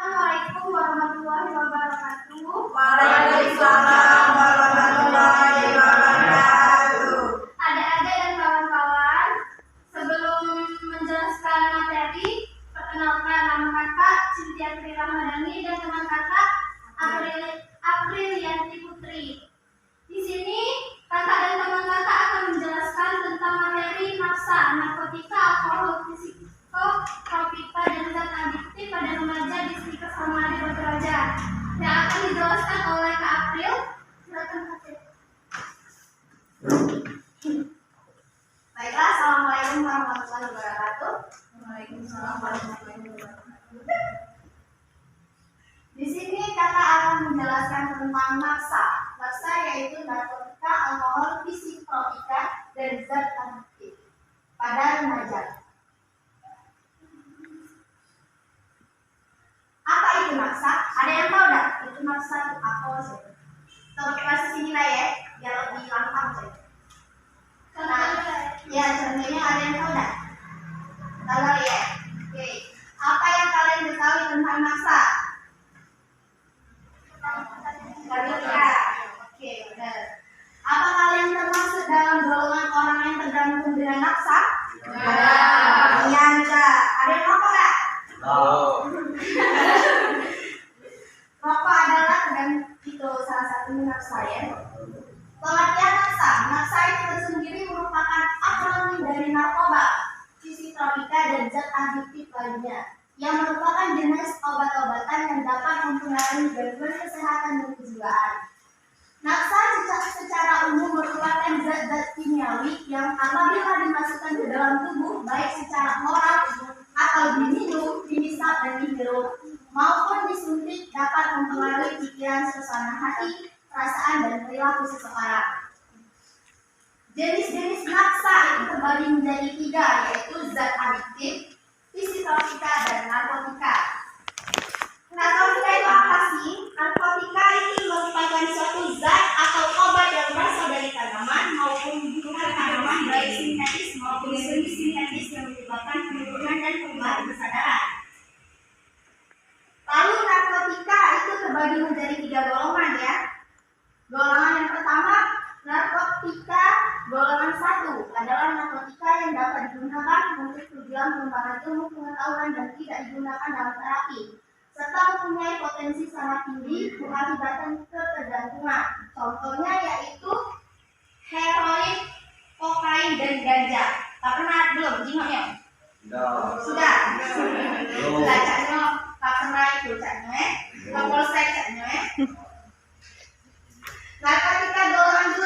Assalamualaikum warahmatullahi wabarakatuh. Waalaikumsalam warahmatullahi wabarakatuh. Adik-adik dan kawan-kawan, sebelum menjelaskan materi, perkenalkan nama kakak Cynthia Tri Ramadhani dan teman kakak Aprilianti Putri. Di sini kakak dan teman kakak akan menjelaskan tentang materi nafsa, narkotika, alkohol, psikotropika, dan zat adiktif pada remaja di Stikes Almari Batu Raja yang akan dijelaskan oleh Kak April. Silakan Kak April. Baiklah, assalamualaikum warahmatullahi wabarakatuh. Waalaikumsalam warahmatullahi wabarakatuh. Di sini kakak akan menjelaskan tentang nafsa. Nafsa yaitu narkotika, alkohol, psikotropika, dan zat adiktif pada remaja. Apa itu nafsa? Ada yang tahu nggak? Itu nafsa itu apa sih? Coba bahasa sini lah ya, biar lebih lengkap sih. Ya, contohnya ada yang tahu nggak? Tahu ya? Oke. Apa yang kalian ketahui tentang nafsa? Narkotika. Oke, benar. Apa kalian termasuk dalam golongan orang yang tergantung dengan nafsa? Ada. Iya, enggak. Ada yang apa nggak? Rokok adalah itu salah satu nafsa ya. Pengertian nafsa. Nafsa itu tersendiri merupakan akronim dari narkoba, psikotropika, dan zat adiktif lainnya yang merupakan jenis obat-obatan yang dapat mempengaruhi gangguan kesehatan dan kejiwaan. Nafsa secara umum merupakan zat-zat kimiawi yang apabila dimasukkan ke dalam tubuh, baik secara oral atau diminum, dihisap dan dihirup, maupun disuntik, dapat mempengaruhi pikiran, suasana hati, perasaan, dan perilaku seseorang. Jenis-jenis nafsa itu terbagi menjadi 3, yaitu zat adiktif, psikotropika, dan narkotika. Narkotika itu apa sih? Narkotika itu merupakan suatu zat atau obat yang berasal dari tanaman maupun bukan tanaman, baik sintetis maupun semi-sintetis yang menyebabkan penurunan dan perubahan kesadaran. Lalu narkotika itu terbagi menjadi 3 golongan ya. Golongan yang pertama, narkotika golongan 1 adalah narkotika yang dapat digunakan untuk tujuan pengembangan ilmu pengetahuan dan tidak digunakan dalam terapi, serta mempunyai potensi sangat tinggi mengakibatkan ketergantungan. Contohnya yaitu heroin, kokain, dan ganja. Tak pernah belum jingoknya? Sudah. Sudah caknya, tak pernah itu caknya. Kapolsek caknya. Narkotika golongan 2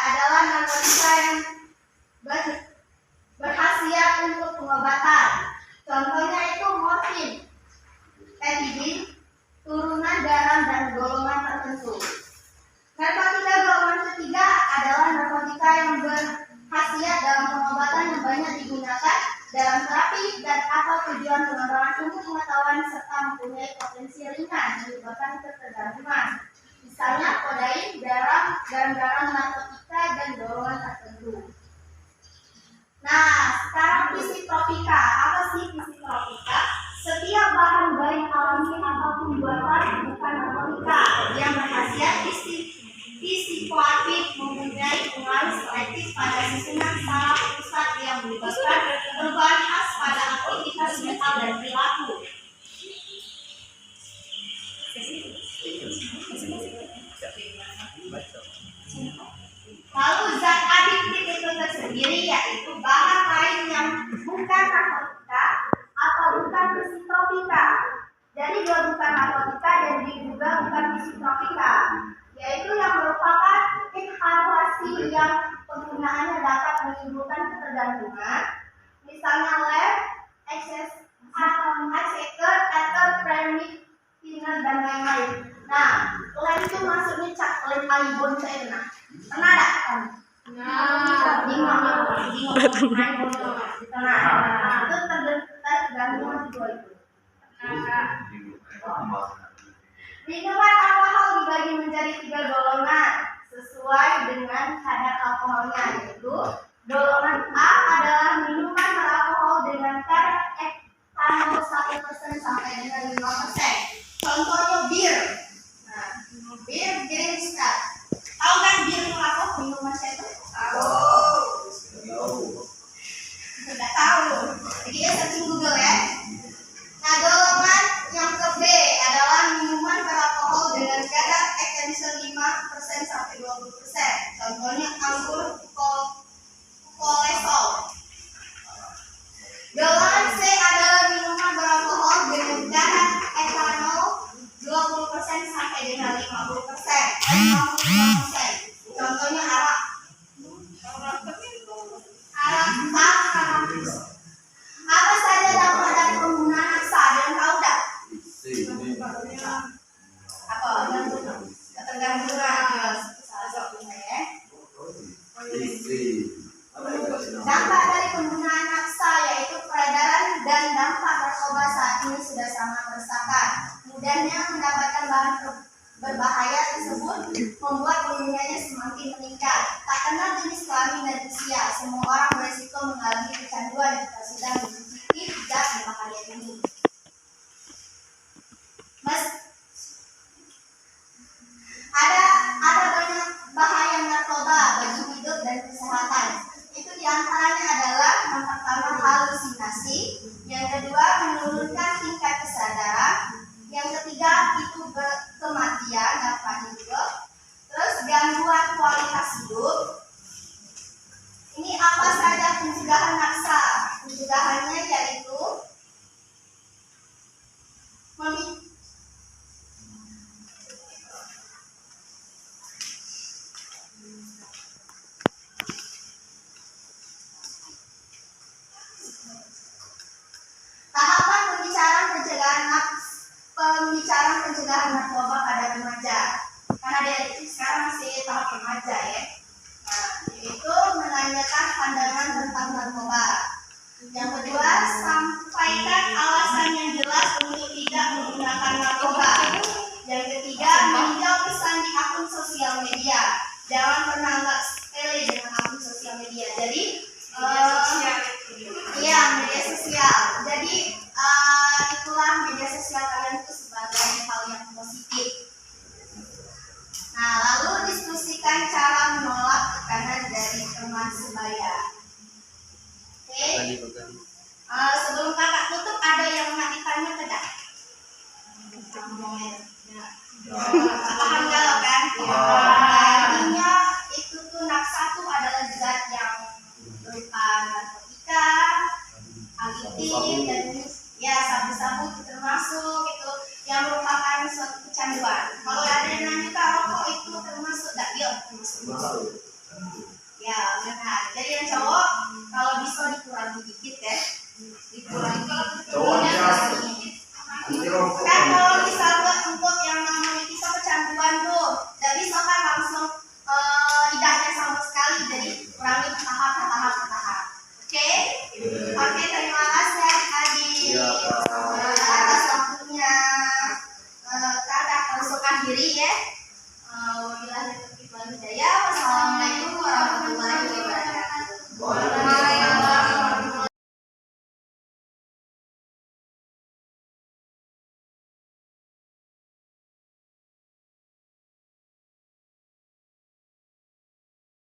adalah narkotika yang berkhasiat untuk pengobatan. Contohnya itu morfin, etidin, turunan garam, dan golongan tertentu. Narkotika golongan ketiga adalah narkotika yang berkhasiat dalam pengobatan yang banyak digunakan dalam terapi dan atau tujuan pengembangan ilmu pengetahuan serta mempunyai potensi ringan menyebabkan ketergantungan. Misalnya kodain, garam-garam narkotika, dan golongan tertentu. Nah, sekarang psikotropika. Apa sih psikotropika? Setiap bahan baik alami ataupun buatan bukan narkotika yang berkhasiat psikoaktif mempunyai pengaruh selektif pada susunan saraf pusat yang menyebabkan perubahan khas pada aktivitas mental dan perilaku. Lalu zat adiktif itu tersendiri yaitu bahan lain yang bukan narkotika atau bukan psikotropika. Jadi dia bukan narkotika dan dia juga bukan psikotropika, yaitu yang merupakan inhalasi yang penggunaannya dapat menimbulkan ketergantungan, misalnya lem, eterprenit, dan lain-lain. Nah, lem itu maksudnya lem aibon saya pernah ada kan? Bingung. Nah, itu tergantung juga itu. Minuman alkohol dibagi menjadi 3 golongan sesuai dengan kadar alkoholnya, yaitu golongan A adalah minuman beralkohol dengan kadar etanol 1% sampai dengan 5%. 55%. Contohnya arak. Arak karakus. Apa saja dampak dari penggunaan naksa? Ada yang tahu tak? Apa? Ketergantungan. Salah satunya ya. Dampak dari penggunaan naksa yaitu peredaran dan dampak narkoba saat ini sudah sangat meresahkan. Mudahnya mendapatkan bahan berbahaya tersebut membuat penggunanya semakin meningkat. Tak kenal jenis kelamin dan usia, semua orang beresiko mengalami kecanduan jika sudah mencicipi 3 bahaya ini. Ada banyak bahaya narkoba bagi hidup dan kesehatan. Itu diantaranya adalah yang pertama halusinasi, yang kedua menurunkan tingkat kesadaran, yang ketiga itu kematian dampaknya juga, terus gangguan kualitas hidup. Ini apa saja pencegahan naksa? Pencegahannya yaitu tahapan pembicaraan pencegahan narkoba pada remaja. Karena dia itu sekarang masih tahap remaja ya. Nah, yaitu menanyakan pandangan tentang narkoba. Yang kedua, sampaikan alasan yang jelas untuk tidak menggunakan narkoba. Yang ketiga, meninjau pesan di akun sosial media. Jangan pernah anggap sepele dengan akun sosial media. Jadi, iya, media sosial. Jadi, itulah media sosial kalian itu sebagai hal yang positif. Nah, lalu diskusikan cara menolak tekanan dari teman sebaya. Oke. Sebelum kakak tutup, ada yang nak ditanya tidak? Paham kalau kan? Intinya itu tuh naksa tuh adalah zat yang berupa narkotika, aditif, dan ya sabu-sabu termasuk itu yang merupakan suatu kecanduan. Kalau ada yang nanya rokok itu termasuk tak? Yuk, termasuk. Ya benar. Jadi yang cowok kalau bisa dikurangi dikit ya.